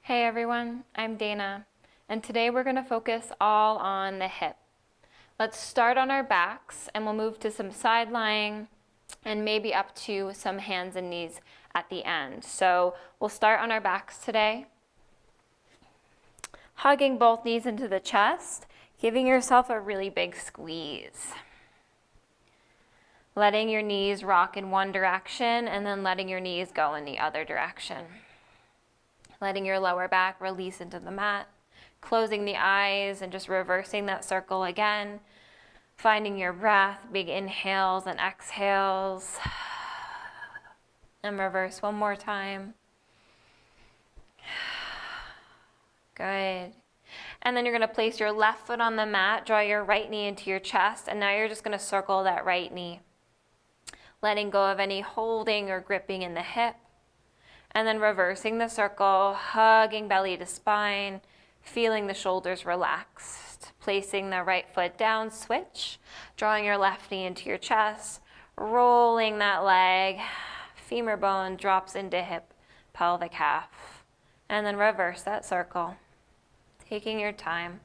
Hey everyone, I'm Dana, and today we're going to focus all on the hip. Let's start on our backs and we'll move to some side lying and maybe up to some hands and knees at the end. So we'll start on our backs today. Hugging both knees into the chest, giving yourself a really big squeeze. Letting your knees rock in one direction and then letting your knees go in the other direction. Letting your lower back release into the mat, closing the eyes and just reversing that circle again, finding your breath, big inhales and exhales, and reverse one more time. Good. And then you're going to place your left foot on the mat, draw your right knee into your chest, and now you're just going to circle that right knee, letting go of any holding or gripping in the hip. And then reversing the circle, hugging belly to spine, feeling the shoulders relaxed. Placing the right foot down, switch, drawing your left knee into your chest, rolling that leg, femur bone drops into hip, pelvic half. And then reverse that circle, taking your time.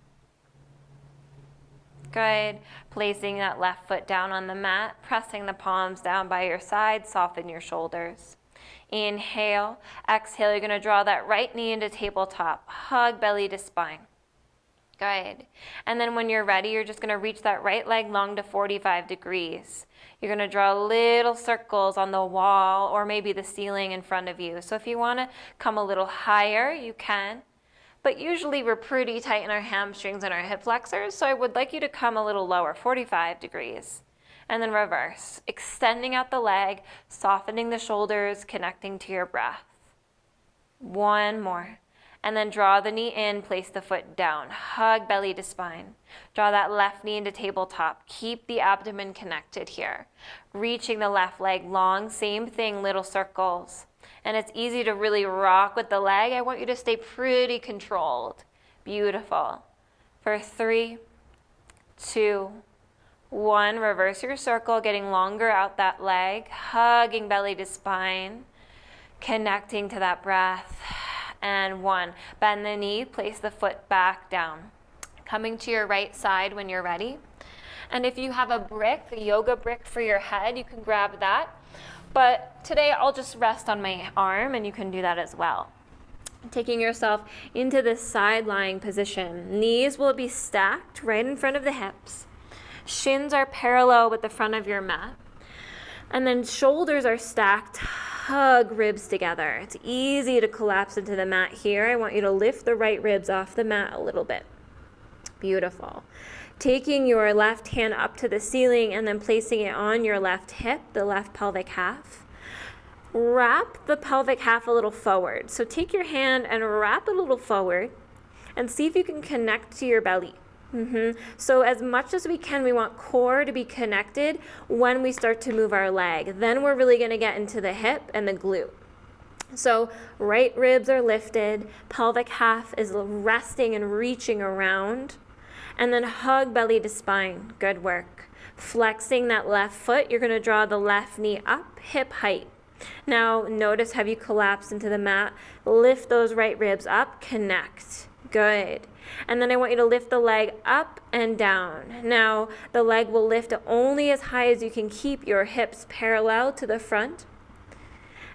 Good. Placing that left foot down on the mat, pressing the palms down by your side, soften your shoulders. Inhale, exhale, you're going to draw that right knee into tabletop, hug belly to spine. Good. And then when you're ready, you're just going to reach that right leg long to 45 degrees. You're going to draw little circles on the wall or maybe the ceiling in front of you. So if you want to come a little higher, you can. But usually we're pretty tight in our hamstrings and our hip flexors, so I would like you to come a little lower, 45 degrees. And then reverse, extending out the leg, softening the shoulders, connecting to your breath. One more. And then draw the knee in, place the foot down. Hug belly to spine. Draw that left knee into tabletop. Keep the abdomen connected here. Reaching the left leg long, same thing, little circles. And it's easy to really rock with the leg. I want you to stay pretty controlled. Beautiful. For 3, 2, 1, reverse your circle, getting longer out that leg, hugging belly to spine, connecting to that breath, and 1. Bend the knee, place the foot back down. Coming to your right side when you're ready. And if you have a brick, a yoga brick for your head, you can grab that. But today I'll just rest on my arm and you can do that as well. Taking yourself into this side lying position. Knees will be stacked right in front of the hips. Shins are parallel with the front of your mat. And then shoulders are stacked, hug ribs together. It's easy to collapse into the mat here. I want you to lift the right ribs off the mat a little bit. Beautiful. Taking your left hand up to the ceiling and then placing it on your left hip, the left pelvic half. Wrap the pelvic half a little forward. So take your hand and wrap it a little forward and see if you can connect to your belly. So as much as we can, we want core to be connected when we start to move our leg. Then we're really going to get into the hip and the glute. So right ribs are lifted, pelvic half is resting and reaching around, and then hug belly to spine. Good work. Flexing that left foot, you're going to draw the left knee up, hip height. Now notice, have you collapsed into the mat? Lift those right ribs up, connect. Good. And then I want you to lift the leg up and down. Now, the leg will lift only as high as you can keep your hips parallel to the front.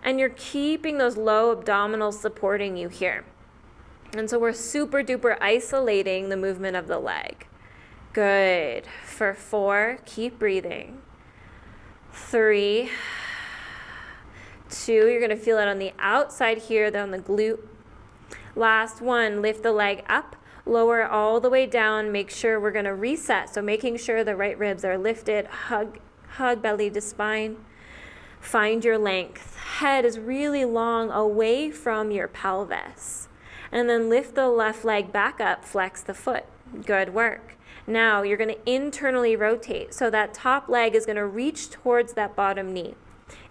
And you're keeping those low abdominals supporting you here. And so we're super duper isolating the movement of the leg. Good. For 4, keep breathing. 3, 2, you're going to feel it on the outside here, then on the glute. Last one, lift the leg up. Lower all the way down. Make sure we're going to reset. So making sure the right ribs are lifted. Hug belly to spine. Find your length. Head is really long away from your pelvis. And then lift the left leg back up. Flex the foot. Good work. Now you're going to internally rotate. So that top leg is going to reach towards that bottom knee.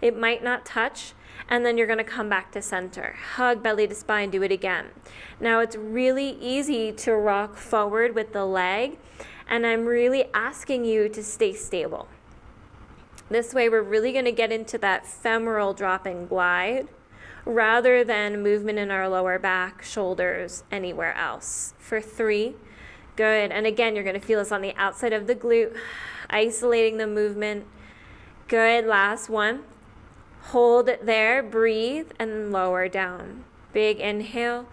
It might not touch. And then you're going to come back to center. Hug belly to spine. Do it again. Now it's really easy to rock forward with the leg, and I'm really asking you to stay stable. This way we're really going to get into that femoral drop and glide rather than movement in our lower back, shoulders, anywhere else. For 3, good. And again, you're going to feel this on the outside of the glute, isolating the movement. Good, last one. Hold it there, breathe, and lower down. Big inhale,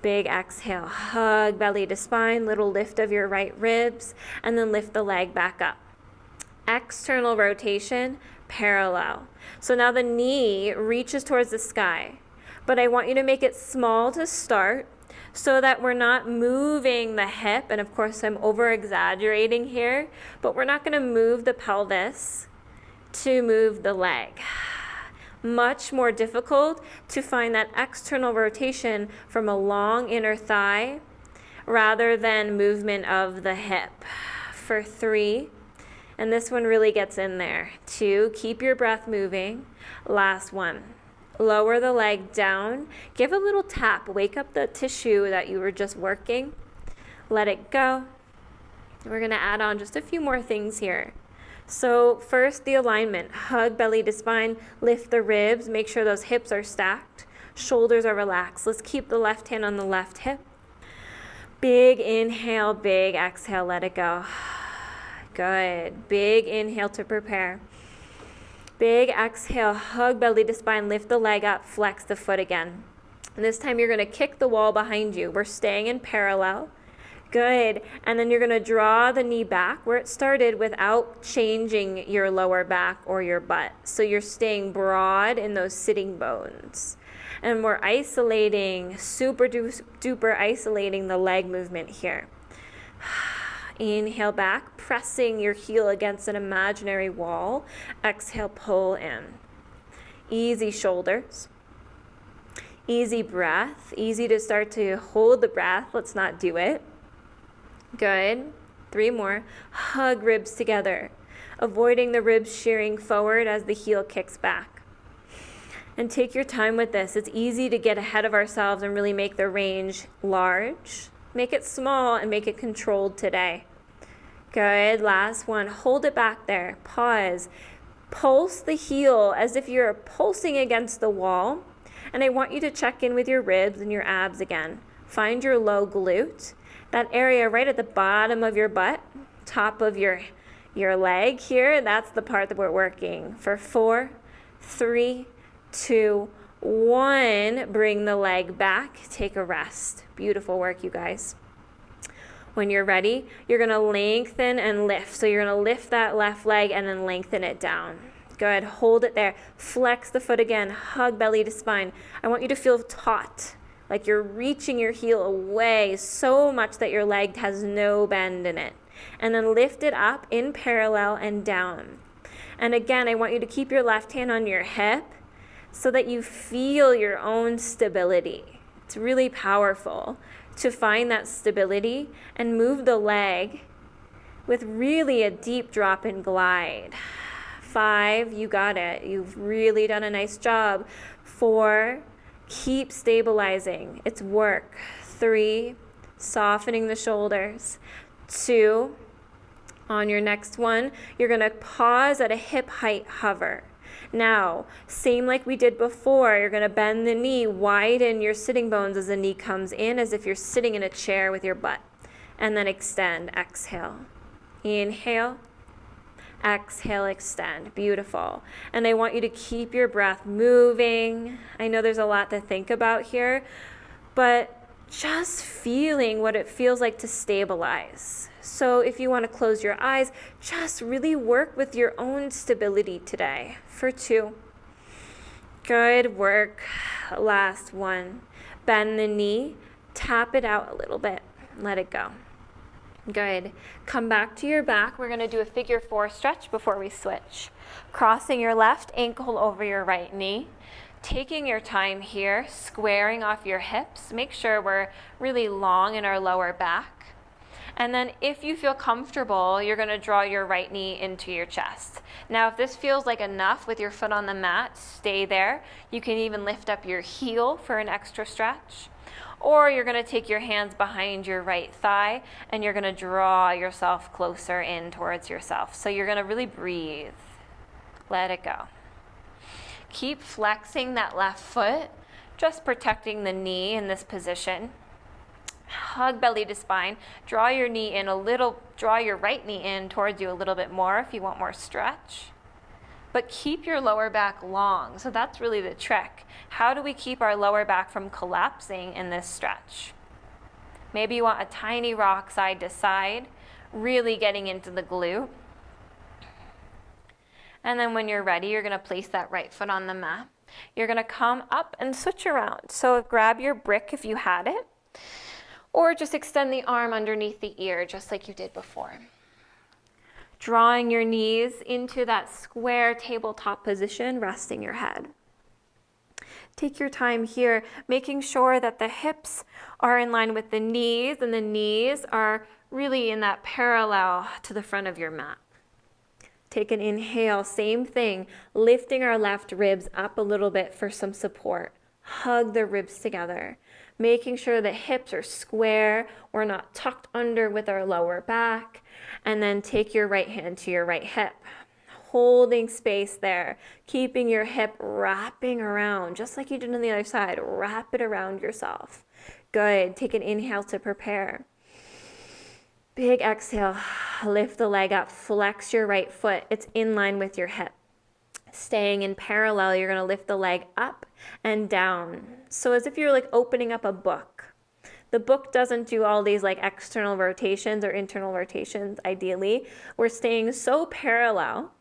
big exhale. Hug belly to spine, little lift of your right ribs, and then lift the leg back up. External rotation, parallel. So now the knee reaches towards the sky, but I want you to make it small to start so that we're not moving the hip, and of course I'm over exaggerating here, but we're not going to move the pelvis to move the leg. Much more difficult to find that external rotation from a long inner thigh rather than movement of the hip. For 3, and this one really gets in there. 2, keep your breath moving. Last one. Lower the leg down. Give a little tap. Wake up the tissue that you were just working. Let it go. We're going to add on just a few more things here. So first, the alignment. Hug belly to spine. Lift the ribs. Make sure those hips are stacked. Shoulders are relaxed. Let's keep the left hand on the left hip. Big inhale, big exhale. Let it go. Good. Big inhale to prepare. Big exhale, hug belly to spine, lift the leg up, flex the foot again. And this time you're going to kick the wall behind you. We're staying in parallel. Good. And then you're going to draw the knee back where it started without changing your lower back or your butt. So you're staying broad in those sitting bones. And we're isolating, super duper isolating the leg movement here. Inhale back, pressing your heel against an imaginary wall. Exhale, pull in. Easy shoulders. Easy breath. Easy to start to hold the breath. Let's not do it. Good. 3 more. Hug ribs together, avoiding the ribs shearing forward as the heel kicks back. And take your time with this. It's easy to get ahead of ourselves and really make the range large. Make it small and make it controlled today. Good. Last one. Hold it back there. Pause. Pulse the heel as if you're pulsing against the wall. And I want you to check in with your ribs and your abs again. Find your low glute. That area right at the bottom of your butt, top of your leg here. That's the part that we're working. For 4, 3, 2, 1, bring the leg back, take a rest. Beautiful work, you guys. When you're ready, you're going to lengthen and lift. So you're going to lift that left leg and then lengthen it down. Good, hold it there. Flex the foot again, hug belly to spine. I want you to feel taut, like you're reaching your heel away so much that your leg has no bend in it. And then lift it up in parallel and down. And again, I want you to keep your left hand on your hip so that you feel your own stability. It's really powerful to find that stability and move the leg with really a deep drop and glide. 5, you got it. You've really done a nice job. 4, keep stabilizing. It's work. 3, softening the shoulders. 2, on your next one, you're going to pause at a hip height hover. Now, same like we did before, you're going to bend the knee, widen your sitting bones as the knee comes in, as if you're sitting in a chair with your butt. And then extend, exhale. Inhale, exhale, extend. Beautiful. And I want you to keep your breath moving. I know there's a lot to think about here, but just feeling what it feels like to stabilize. So if you want to close your eyes, just really work with your own stability today. For 2. Good work. Last one. Bend the knee. Tap it out a little bit. Let it go. Good. Come back to your back. We're going to do a figure 4 stretch before we switch. Crossing your left ankle over your right knee. Taking your time here, squaring off your hips. Make sure we're really long in our lower back. And then if you feel comfortable, you're going to draw your right knee into your chest. Now, if this feels like enough with your foot on the mat, stay there. You can even lift up your heel for an extra stretch. Or you're going to take your hands behind your right thigh and you're going to draw yourself closer in towards yourself. So you're going to really breathe. Let it go. Keep flexing that left foot just protecting the knee in this position. Hug belly to spine. Draw your knee in a little, draw your right knee in towards you a little bit more if you want more stretch. But keep your lower back long. So that's really the trick. How do we keep our lower back from collapsing in this stretch? Maybe you want a tiny rock side to side, really getting into the glute. And then when you're ready, you're gonna place that right foot on the mat. You're gonna come up and switch around. So grab your brick if you had it, or just extend the arm underneath the ear, just like you did before. Drawing your knees into that square tabletop position, resting your head. Take your time here, making sure that the hips are in line with the knees, and the knees are really in that parallel to the front of your mat. Take an inhale, same thing, lifting our left ribs up a little bit for some support. Hug the ribs together, making sure the hips are square, we're not tucked under with our lower back, and then take your right hand to your right hip. Holding space there, keeping your hip wrapping around, just like you did on the other side. Wrap it around yourself. Good. Take an inhale to prepare. Big exhale. Lift the leg up. Flex your right foot. It's in line with your hip. Staying in parallel, you're going to lift the leg up and down. So as if you're like opening up a book. The book doesn't do all these like external rotations or internal rotations, ideally. We're staying so parallel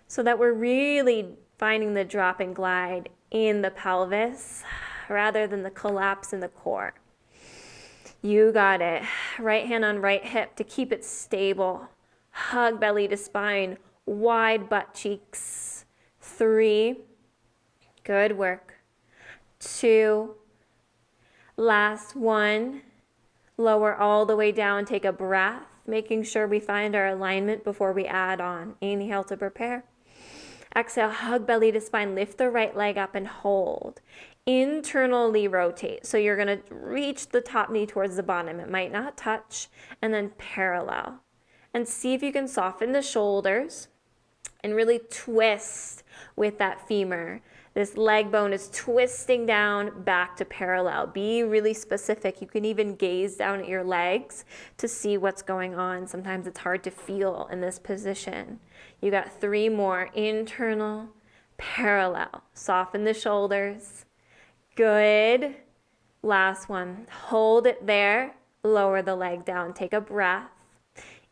so that we're really finding the drop and glide in the pelvis rather than the collapse in the core. You got it. Right hand on right hip to keep it stable. Hug belly to spine, wide butt cheeks. 3, good work. 2, last 1. Lower all the way down, take a breath, making sure we find our alignment before we add on. Inhale to prepare. Exhale, hug belly to spine, lift the right leg up and hold. Internally rotate. So you're gonna reach the top knee towards the bottom. It might not touch, and then parallel. And see if you can soften the shoulders and really twist with that femur. This leg bone is twisting down back to parallel. Be really specific. You can even gaze down at your legs to see what's going on. Sometimes it's hard to feel in this position. You got 3 more. Internal, parallel. Soften the shoulders. Good. Last one. Hold it there. Lower the leg down. Take a breath.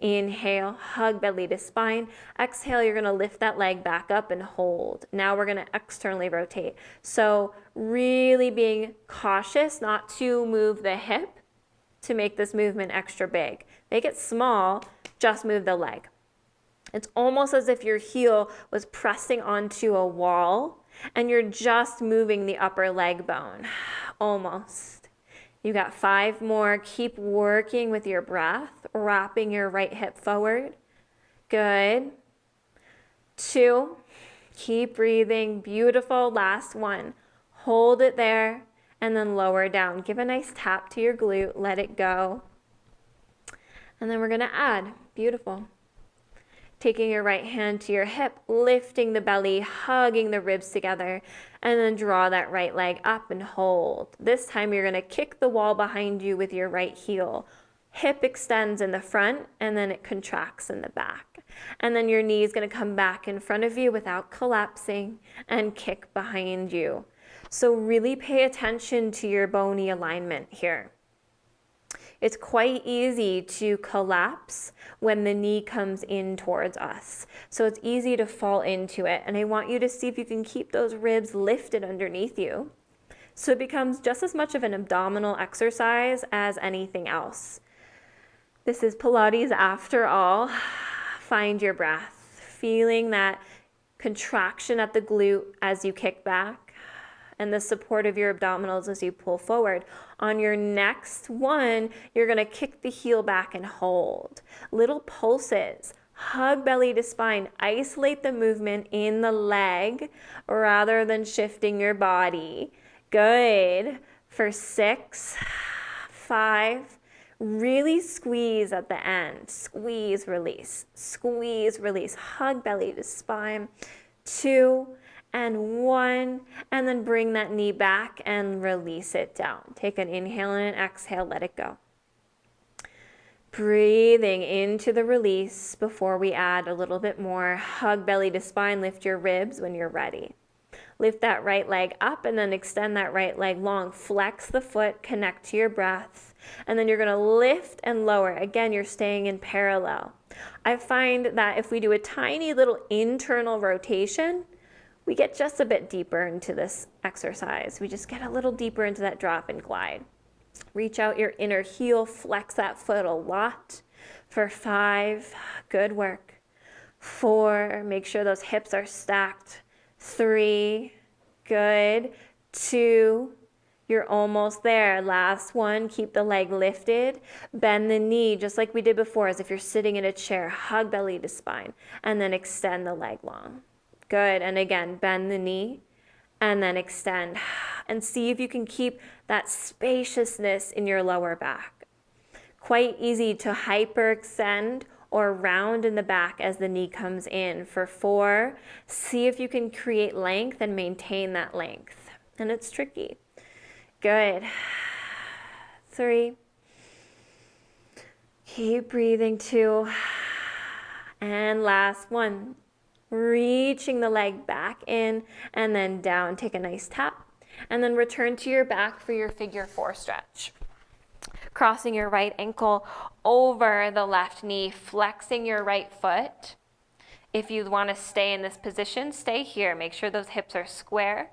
Inhale, hug belly to spine. Exhale, you're going to lift that leg back up and hold. Now we're going to externally rotate. So really being cautious not to move the hip to make this movement extra big. Make it small, just move the leg. It's almost as if your heel was pressing onto a wall and you're just moving the upper leg bone. Almost. You got 5 more. Keep working with your breath, wrapping your right hip forward. Good. 2. Keep breathing. Beautiful. Last 1. Hold it there and then lower down. Give a nice tap to your glute. Let it go. And then we're going to add. Beautiful. Taking your right hand to your hip, lifting the belly, hugging the ribs together, and then draw that right leg up and hold. This time you're going to kick the wall behind you with your right heel. Hip extends in the front, and then it contracts in the back. And then your knee is going to come back in front of you without collapsing and kick behind you. So really pay attention to your bony alignment here. It's quite easy to collapse when the knee comes in towards us. So it's easy to fall into it. And I want you to see if you can keep those ribs lifted underneath you. So it becomes just as much of an abdominal exercise as anything else. This is Pilates after all. Find your breath, feeling that contraction at the glute as you kick back, and the support of your abdominals as you pull forward. On your next one, you're going to kick the heel back and hold. Little pulses. Hug belly to spine. Isolate the movement in the leg rather than shifting your body. Good. For 6, 5, really squeeze at the end. Squeeze, release. Squeeze, release. Hug belly to spine. 2, and 1, and then bring that knee back and release it down. Take an inhale and an exhale, let it go. Breathing into the release before we add a little bit more. Hug belly to spine, lift your ribs when you're ready. Lift that right leg up and then extend that right leg long. Flex the foot, connect to your breath, and then you're going to lift and lower. Again, you're staying in parallel. I find that if we do a tiny little internal rotation, we get just a bit deeper into this exercise. We just get a little deeper into that drop and glide. Reach out your inner heel, flex that foot a lot. For 5, good work. 4, make sure those hips are stacked. 3, good. 2, you're almost there. Last one, keep the leg lifted. Bend the knee just like we did before, as if you're sitting in a chair. Hug belly to spine, and then extend the leg long. Good, and again, bend the knee, and then extend. And see if you can keep that spaciousness in your lower back. Quite easy to hyperextend or round in the back as the knee comes in. For 4, see if you can create length and maintain that length. And it's tricky. Good. 3. Keep breathing. 2. And last one. Reaching the leg back in and then down. Take a nice tap. And then return to your back for your figure 4 stretch. Crossing your right ankle over the left knee, flexing your right foot. If you want to stay in this position, stay here. Make sure those hips are square.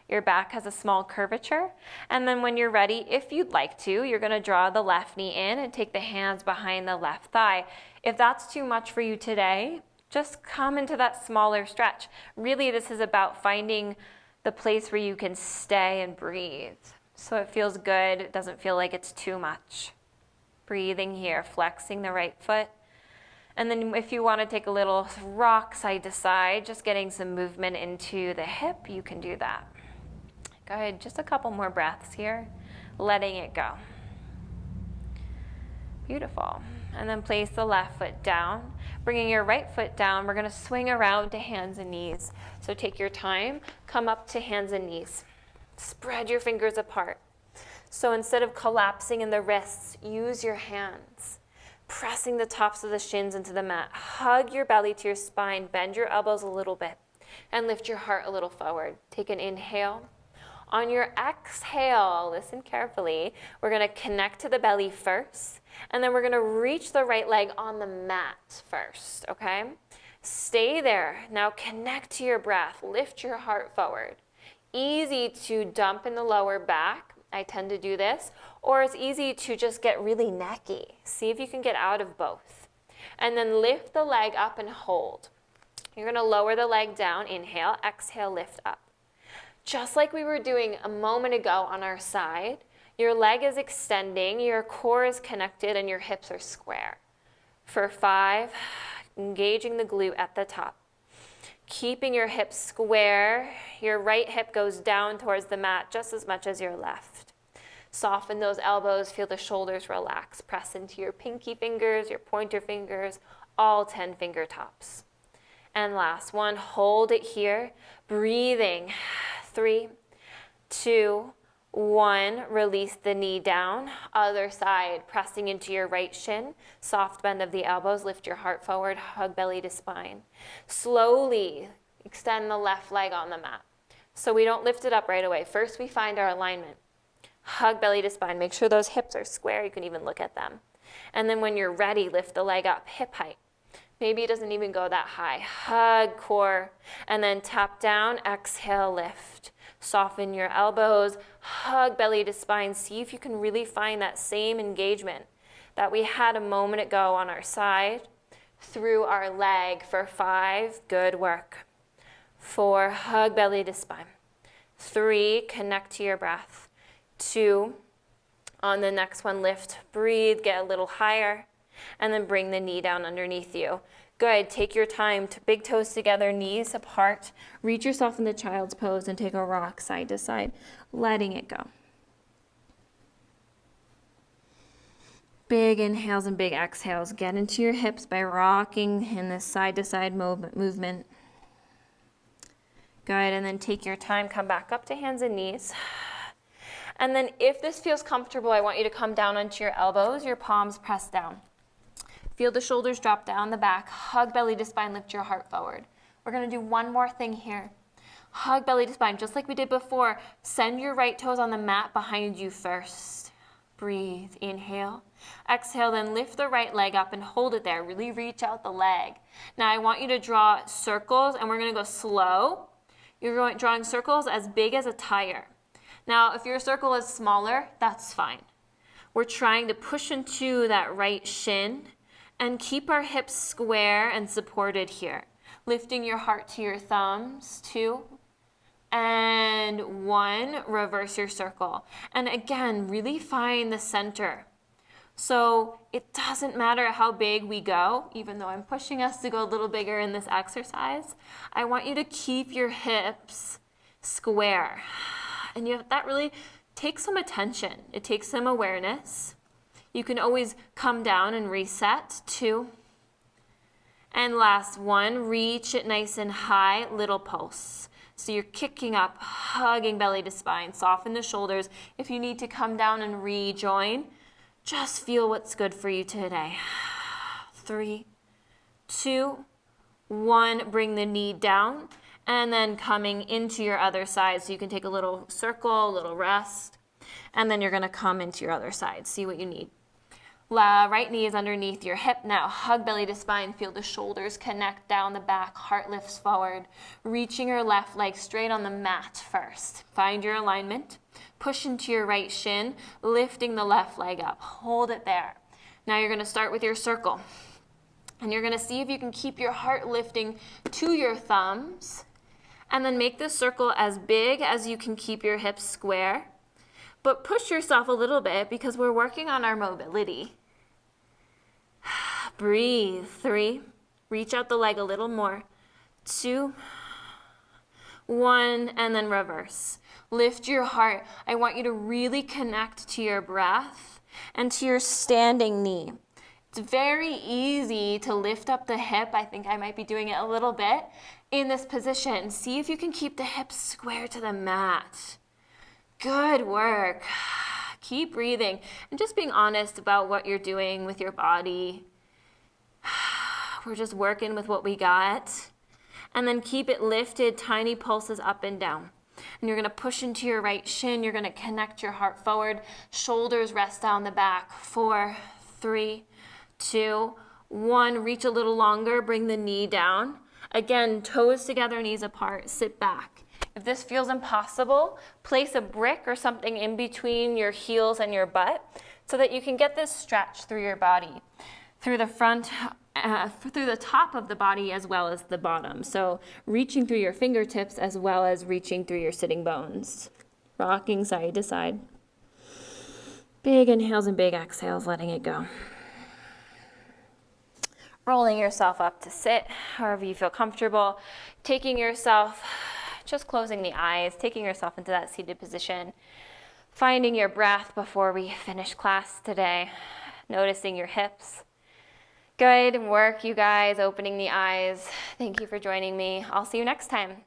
Your back has a small curvature. And then when you're ready, if you'd like to, you're going to draw the left knee in and take the hands behind the left thigh. If that's too much for you today, just come into that smaller stretch. Really, this is about finding the place where you can stay and breathe. So it feels good. It doesn't feel like it's too much. Breathing here, flexing the right foot. And then if you want to take a little rock side to side, just getting some movement into the hip, you can do that. Go ahead, just a couple more breaths here, letting it go. Beautiful. And then place the left foot down. Bringing your right foot down, we're going to swing around to hands and knees. So take your time, come up to hands and knees. Spread your fingers apart. So instead of collapsing in the wrists, use your hands. Pressing the tops of the shins into the mat. Hug your belly to your spine, bend your elbows a little bit, and lift your heart a little forward. Take an inhale. On your exhale, listen carefully, we're going to connect to the belly first, and then we're going to reach the right leg on the mat first, okay? Stay there. Now connect to your breath. Lift your heart forward. Easy to dump in the lower back. I tend to do this. Or it's easy to just get really necky. See if you can get out of both. And then lift the leg up and hold. You're going to lower the leg down. Inhale, exhale, lift up. Just like we were doing a moment ago on our side, your leg is extending, your core is connected, and your hips are square. For 5, engaging the glute at the top. Keeping your hips square, your right hip goes down towards the mat just as much as your left. Soften those elbows, feel the shoulders relax. Press into your pinky fingers, your pointer fingers, all 10 finger tops. And last one, hold it here, breathing. 3, 2, 1, release the knee down. Other side, pressing into your right shin. Soft bend of the elbows, lift your heart forward, hug belly to spine. Slowly extend the left leg on the mat. So we don't lift it up right away. First we find our alignment. Hug belly to spine. Make sure those hips are square. You can even look at them. And then when you're ready, lift the leg up, hip height. Maybe it doesn't even go that high. Hug core, and then tap down, exhale, lift. Soften your elbows, hug belly to spine. See if you can really find that same engagement that we had a moment ago on our side through our leg. For 5, good work. 4, hug belly to spine. 3, connect to your breath. 2, on the next one, lift, breathe, get a little higher. And then bring the knee down underneath you. Good. Take your time. Big toes together, knees apart. Reach yourself in the child's pose and take a rock side to side, letting it go. Big inhales and big exhales. Get into your hips by rocking in this side to side movement. Good, and then take your time, come back up to hands and knees. And then if this feels comfortable, I want you to come down onto your elbows, your palms press down. Feel the shoulders drop down the back, hug belly to spine, lift your heart forward. We're gonna do one more thing here. Hug belly to spine, just like we did before. Send your right toes on the mat behind you first. Breathe, inhale. Exhale, then lift the right leg up and hold it there. Really reach out the leg. Now I want you to draw circles, and we're gonna go slow. You're drawing circles as big as a tire. Now, if your circle is smaller, that's fine. We're trying to push into that right shin and keep our hips square and supported here. Lifting your heart to your thumbs, 2, and 1, reverse your circle. And again, really find the center. So it doesn't matter how big we go, even though I'm pushing us to go a little bigger in this exercise. I want you to keep your hips square. And that really takes some attention. It takes some awareness. You can always come down and reset, 2. And last 1, reach it nice and high, little pulse. So you're kicking up, hugging belly to spine, soften the shoulders. If you need to come down and rejoin, just feel what's good for you today. 3, 2, 1, bring the knee down. And then coming into your other side. So you can take a little circle, a little rest. And then you're gonna come into your other side. See what you need. Right knee is underneath your hip now. Hug belly to spine. Feel the shoulders connect down the back. Heart lifts forward. Reaching your left leg straight on the mat first. Find your alignment. Push into your right shin. Lifting the left leg up. Hold it there. Now you're gonna start with your circle. And you're gonna see if you can keep your heart lifting to your thumbs. And then make this circle as big as you can keep your hips square. But push yourself a little bit because we're working on our mobility. Breathe. 3. Reach out the leg a little more. 2, 1, and then reverse. Lift your heart. I want you to really connect to your breath and to your standing knee. It's very easy to lift up the hip. I think I might be doing it a little bit in this position. See if you can keep the hips square to the mat. Good work. Keep breathing and just being honest about what you're doing with your body. We're just working with what we got. And then keep it lifted, tiny pulses up and down. And you're gonna push into your right shin. You're gonna connect your heart forward. Shoulders rest down the back. 4, 3, 2, 1. Reach a little longer, bring the knee down. Again, toes together, knees apart, sit back. If this feels impossible, place a brick or something in between your heels and your butt so that you can get this stretch through your body, through the front, through the top of the body as well as the bottom. So reaching through your fingertips as well as reaching through your sitting bones. Rocking side to side. Big inhales and big exhales, letting it go. Rolling yourself up to sit, however you feel comfortable. Taking yourself, just closing the eyes, taking yourself into that seated position. Finding your breath before we finish class today. Noticing your hips. Good work, you guys, opening the eyes. Thank you for joining me. I'll see you next time.